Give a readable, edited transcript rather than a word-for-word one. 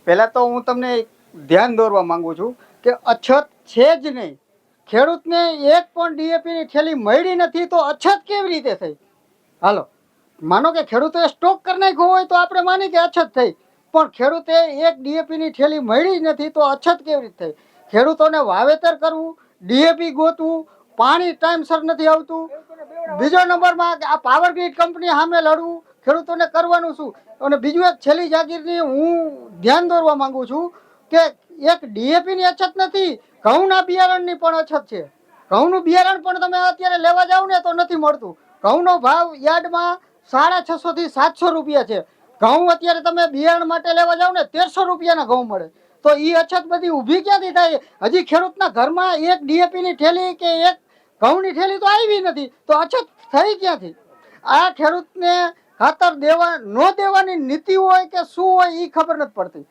પહેલા તો હું તમને ધ્યાન દોરવા માંગુ છું કે અછત છે જ નહીં. ખેડૂતને એક પણ ડીએપીની થેલી મળી નથી તો અછત કેવી રીતે થઈ? હાલો, માનો કે ખેડૂતોએ સ્ટોક કરી નાખ્યો હોય તો આપણે માની કે અછત થઈ, પણ ખેડૂતે એક ડીએપીની થેલી મળી જ નથી તો અછત કેવી રીતે થઈ? ખેડૂતોને વાવેતર કરવું, ડીએપી ગોતવું, પાણી ટાઈમસર નથી આવતું. બીજો નંબરમાં આ પાવર ગ્રીડ કંપની સામે લડવું, ખેડૂતોને કરવાનું શું? અને બીજું એક છેલ્લી જાગીરની હું ધ્યાન દોરવા માંગુ છું કે એક ડીએપીની અછત નથી, ઘઉંના બિયારણની પણ અછત છે. ઘઉંનું બિયારણ પણ તમે અત્યારે લેવા જાવ ને તો નથી મળતું. ઘઉંનો ભાવ યાર્ડમાં 650 થી 700 રૂપિયા છે. ઘઉં અત્યારે તમે બિયારણ માટે લેવા જાવ ને 1300 રૂપિયાના ઘઉં મળે. તો એ અછત બધી ઊભી ક્યાંથી થાય? હજી ખેડૂતના ઘરમાં એક ડીએપીની થેલી કે એક ઘઉંની થેલી તો આવી નથી, તો અછત થઈ ક્યાંથી? આ ખેડૂતને ખાતર દેવા ન દેવાની નીતિ હોય કે શું હોય એ ખબર નથી પડતી.